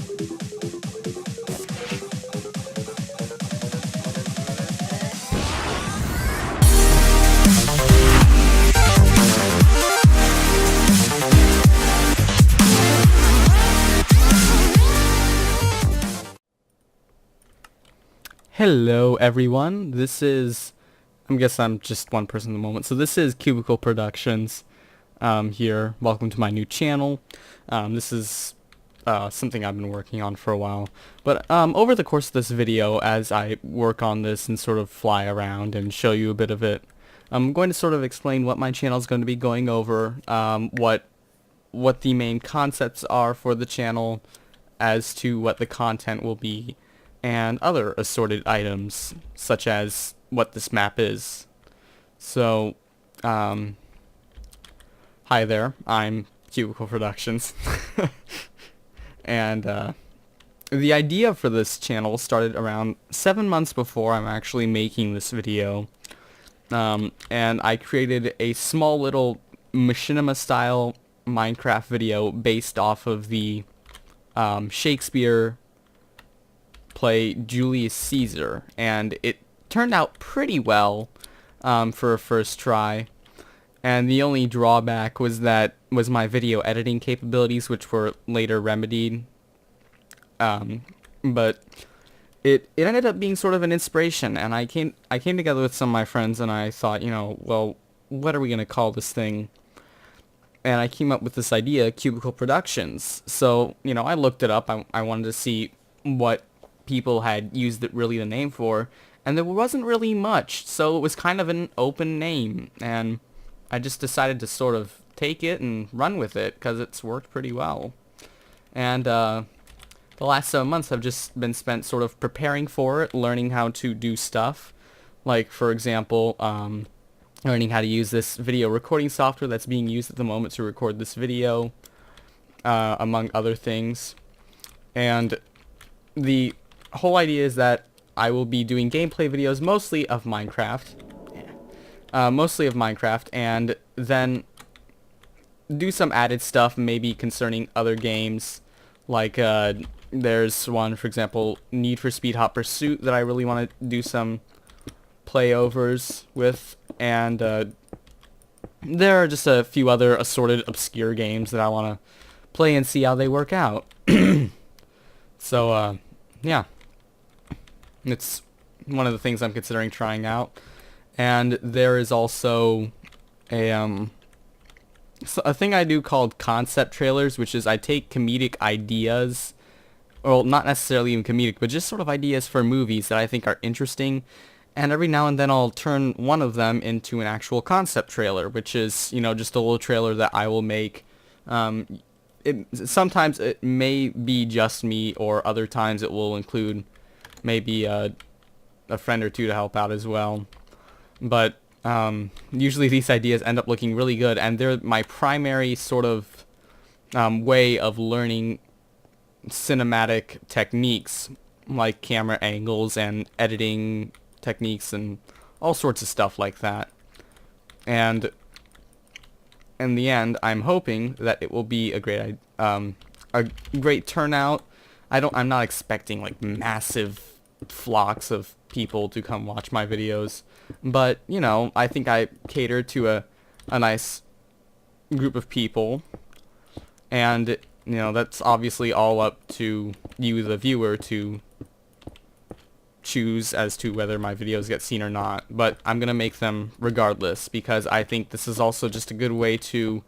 Hello everyone, I guess I'm just one person at the moment, so this is Cubical Productions here. Welcome to my new channel. This is something I've been working on for a while, but over the course of this video, as I work on this and sort of fly around and show you a bit of it, I'm going to sort of explain what my channel is going to be going over, what the main concepts are for the channel, as to what the content will be, and other assorted items, such as what this map is. So, hi there, I'm Cubical Productions. And the idea for this channel started around 7 months before I'm actually making this video. And I created a small little machinima style Minecraft video based off of the Shakespeare play Julius Caesar, and it turned out pretty well for a first try. And the only drawback was my video editing capabilities, which were later remedied. But it ended up being sort of an inspiration, and I came together with some of my friends, and I thought, well, what are we gonna call this thing? And I came up with this idea, Cubical Productions. So, I looked it up. I wanted to see what people had used the name for, and there wasn't really much, so it was kind of an open name, and I just decided to sort of take it and run with it, because it's worked pretty well. And the last 7 months have just been spent sort of preparing for it, learning how to do stuff, like, for example, learning how to use this video recording software that's being used at the moment to record this video, among other things. And the whole idea is that I will be doing gameplay videos mostly of Minecraft, and then do some added stuff maybe concerning other games, like there's one, for example, Need for Speed Hot Pursuit, that I really want to do some playovers with, and there are just a few other assorted obscure games that I want to play and see how they work out. So yeah, it's one of the things I'm considering trying out. And there is also a thing I do called concept trailers, which is I take comedic ideas, well, not necessarily even comedic, but just sort of ideas for movies that I think are interesting, and every now and then I'll turn one of them into an actual concept trailer, which is, just a little trailer that I will make. Sometimes it may be just me, or other times it will include maybe a friend or two to help out as well. But usually these ideas end up looking really good, and they're my primary sort of way of learning cinematic techniques, like camera angles and editing techniques and all sorts of stuff like that. And in the end, I'm hoping that it will be a great turnout. I'm not expecting like massive flocks of people to come watch my videos, but I think I cater to a nice group of people, and that's obviously all up to you, the viewer, to choose as to whether my videos get seen or not. But I'm gonna make them regardless, because I think this is also just a good way to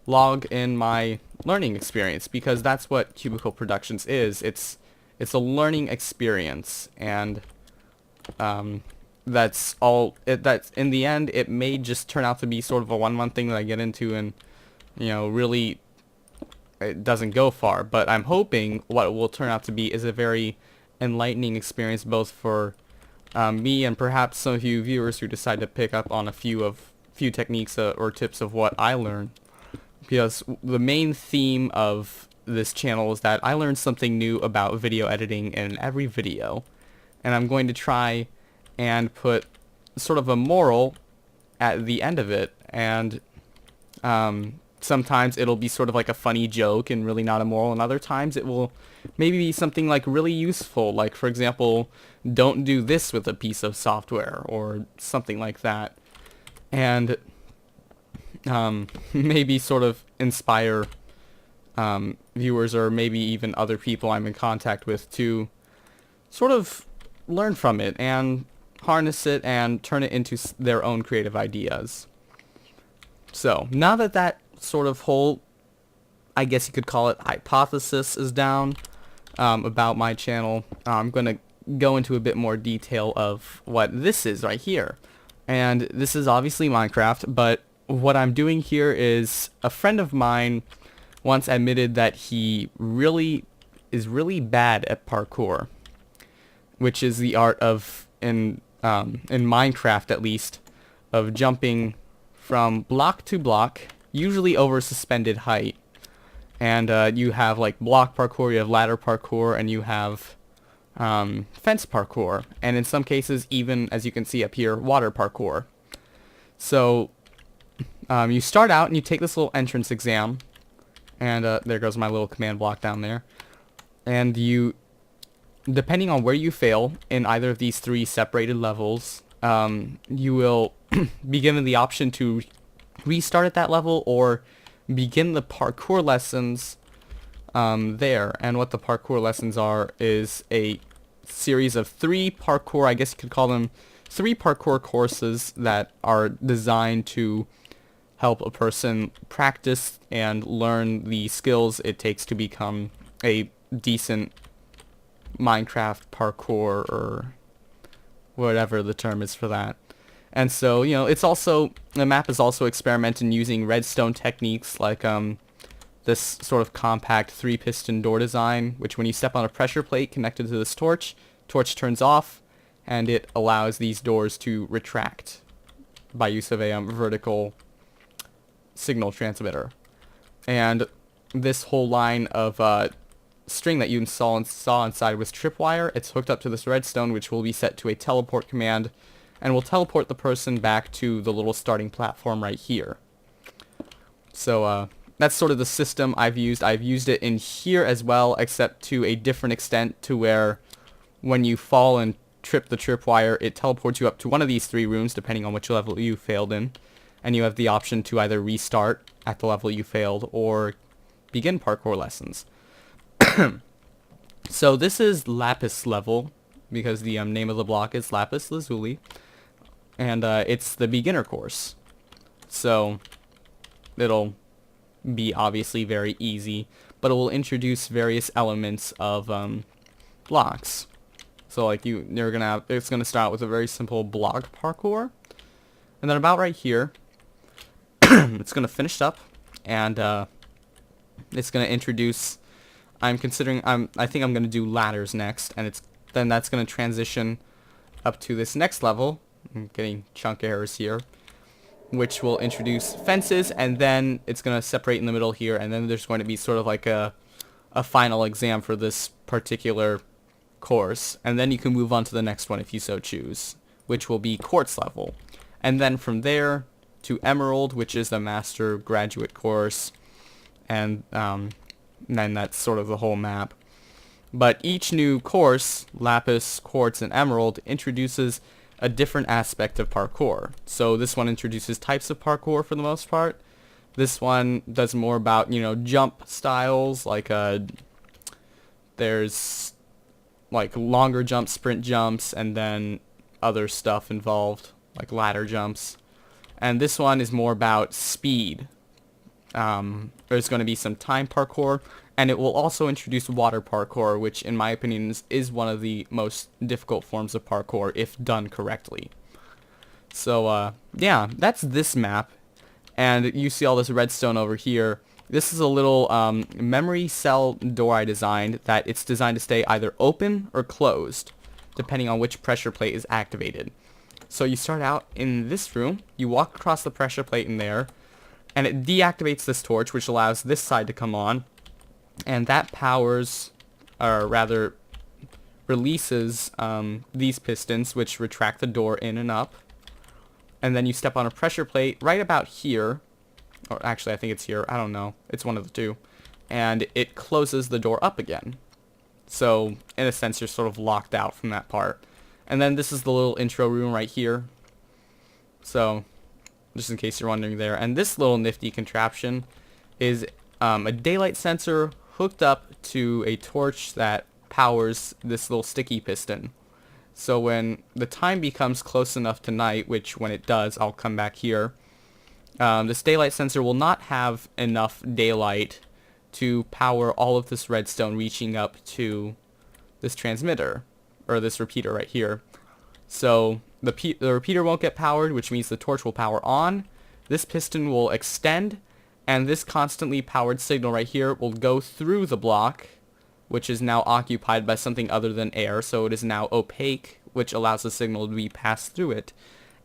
log in my learning experience, because that's what Cubical Productions is. It's a learning experience, and that's all. That's in the end, it may just turn out to be sort of a 1 month thing that I get into, and really it doesn't go far. But I'm hoping what it will turn out to be is a very enlightening experience, both for me and perhaps some of you viewers who decide to pick up on a few techniques or tips of what I learned. Because the main theme of this channel is that I learn something new about video editing in every video, and I'm going to try and put sort of a moral at the end of it, and sometimes it'll be sort of like a funny joke and really not immoral, and other times it will maybe be something like really useful, like for example, don't do this with a piece of software or something like that. And maybe sort of inspire viewers or maybe even other people I'm in contact with to sort of learn from it and harness it and turn it into their own creative ideas. So now that that sort of whole, I guess you could call it, hypothesis is down about my channel, I'm going to go into a bit more detail of what this is right here. And this is obviously Minecraft, but what I'm doing here is a friend of mine once admitted that he is really bad at parkour, which is the art of, in Minecraft at least, of jumping from block to block, usually over a suspended height. And you have like block parkour, you have ladder parkour, and you have fence parkour, and in some cases even, as you can see up here, water parkour. So you start out and you take this little entrance exam, and there goes my little command block down there, and you, depending on where you fail in either of these three separated levels, you will be given the option to restart at that level or begin the parkour lessons there. And what the parkour lessons are is a series of three parkour, I guess you could call them three parkour courses that are designed to help a person practice and learn the skills it takes to become a decent Minecraft parkour, or whatever the term is for that. And so, you know, it's also, the map is also experimenting using redstone techniques like this sort of compact 3-piston door design, which when you step on a pressure plate connected to this torch turns off, and it allows these doors to retract by use of a vertical signal transmitter. And this whole line of string that you saw inside was tripwire. It's hooked up to this redstone, which will be set to a teleport command, and will teleport the person back to the little starting platform right here. So that's sort of the system I've used. I've used it in here as well, except to a different extent, to where when you fall and trip the tripwire, it teleports you up to one of these three rooms, depending on which level you failed in, and you have the option to either restart at the level you failed or begin parkour lessons. So this is Lapis level, because the name of the block is Lapis Lazuli, and it's the beginner course. So it'll be obviously very easy, but it will introduce various elements of blocks. So like it's gonna start out with a very simple block parkour, and then about right here, it's gonna finish up, and it's gonna introduce. I think I'm gonna do ladders next, and then that's gonna transition up to this next level. I'm getting chunk errors here, which will introduce fences, and then it's gonna separate in the middle here, and then there's going to be sort of like a final exam for this particular course, and then you can move on to the next one if you so choose, which will be quartz level, and then from there to emerald, which is the master graduate course, and then that's sort of the whole map. But each new course, lapis, quartz, and emerald, introduces a different aspect of parkour. So this one introduces types of parkour for the most part. This one does more about, you know, jump styles, like there's like longer jumps, sprint jumps, and then other stuff involved, like ladder jumps. And this one is more about speed. There's going to be some time parkour, and it will also introduce water parkour, which in my opinion is one of the most difficult forms of parkour if done correctly. So yeah, that's this map, and you see all this redstone over here. This is a little memory cell door I designed that it's designed to stay either open or closed, depending on which pressure plate is activated. So you start out in this room, you walk across the pressure plate in there, and it deactivates this torch, which allows this side to come on, and that powers, or rather releases these pistons, which retract the door in and up. And then you step on a pressure plate right about here, or actually I think it's here, I don't know, it's one of the two, and it closes the door up again. So in a sense you're sort of locked out from that part. And then this is the little intro room right here, so just in case you're wondering there. And this little nifty contraption is a daylight sensor hooked up to a torch that powers this little sticky piston. So when the time becomes close enough to night, which when it does, I'll come back here, this daylight sensor will not have enough daylight to power all of this redstone reaching up to this transmitter, or this repeater right here. So the repeater won't get powered, which means the torch will power on, this piston will extend, and this constantly powered signal right here will go through the block, which is now occupied by something other than air, so it is now opaque, which allows the signal to be passed through it,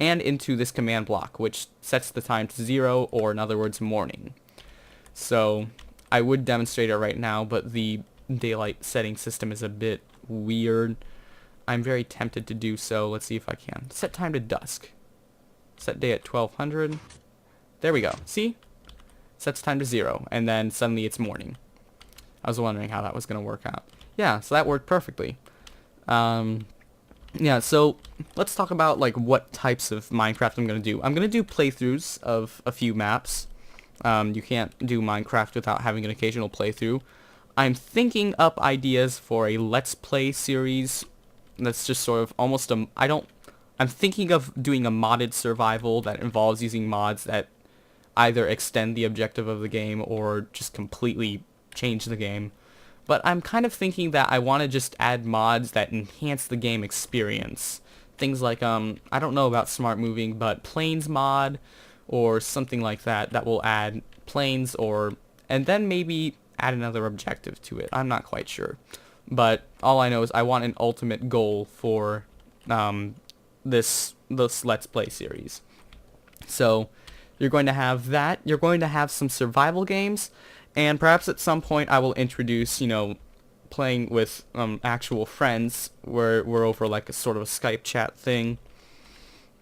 and into this command block, which sets the time to 0, or in other words, morning. So I would demonstrate it right now, but the daylight setting system is a bit weird. I'm very tempted to do so. Let's see if I can. Set time to dusk. Set day at 1200. There we go. See? Sets time to 0, and then suddenly it's morning. I was wondering how that was going to work out. Yeah, so that worked perfectly. Yeah, so let's talk about like what types of Minecraft I'm going to do. I'm going to do playthroughs of a few maps. You can't do Minecraft without having an occasional playthrough. I'm thinking up ideas for a Let's Play series that's just sort of almost a... I'm thinking of doing a modded survival that involves using mods that either extend the objective of the game or just completely change the game. But I'm kind of thinking that I want to just add mods that enhance the game experience. Things like, I don't know about smart moving, but planes mod or something like that that will add planes, or and then maybe add another objective to it. I'm not quite sure. But all I know is I want an ultimate goal for this Let's Play series. So you're going to have that. You're going to have some survival games. And perhaps at some point I will introduce, you know, playing with actual friends where we're over like a sort of a Skype chat thing.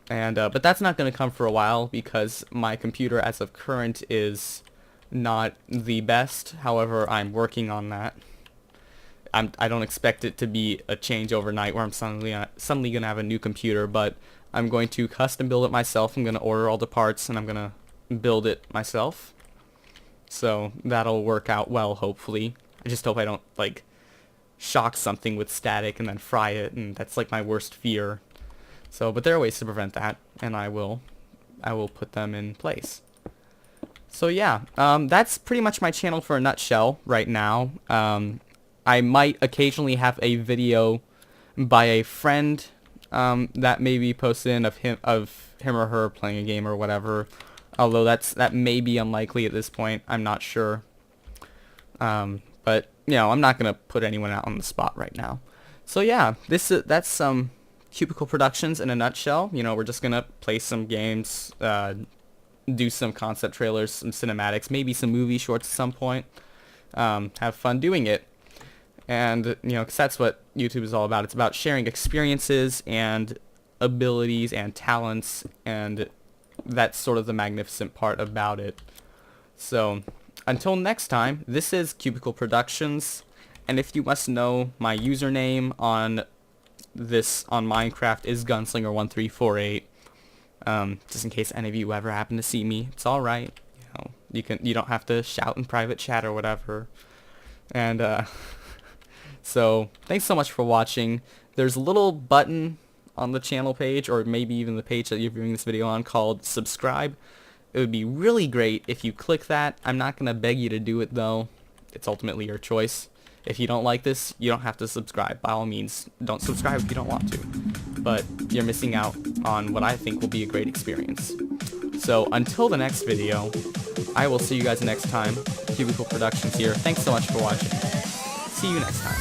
And but that's not going to come for a while because my computer as of current is not the best. However, I'm working on that. I don't expect it to be a change overnight where I'm suddenly going to have a new computer, but I'm going to custom build it myself. I'm going to order all the parts and I'm going to build it myself. So that'll work out well, hopefully. I just hope I don't, like, shock something with static and then fry it, and that's, like, my worst fear. So, but there are ways to prevent that, and I will put them in place. So, yeah, that's pretty much my channel for a nutshell right now. I might occasionally have a video by a friend that may be posted in of him or her playing a game or whatever. Although that may be unlikely at this point, I'm not sure. But you know, I'm not gonna put anyone out on the spot right now. So yeah, that's some Cubical Productions in a nutshell. You know, we're just gonna play some games, do some concept trailers, some cinematics, maybe some movie shorts at some point. Have fun doing it, and you know, 'cause that's what YouTube is all about. It's about sharing experiences and abilities and talents, and that's sort of the magnificent part about it. So until next time, this is Cubical Productions, and if you must know, my username on Minecraft is Gunslinger1348. Just in case any of you ever happen to see me, it's all right. You know, you don't have to shout in private chat or whatever. And so thanks so much for watching. There's a little button on the channel page, or maybe even the page that you're viewing this video on, called subscribe. It would be really great if you click that. I'm not going to beg you to do it though. It's ultimately your choice. If you don't like this, you don't have to subscribe. By all means, don't subscribe if you don't want to. But you're missing out on what I think will be a great experience. So until the next video, I will see you guys next time. Cubical Productions here. Thanks so much for watching. See you next time.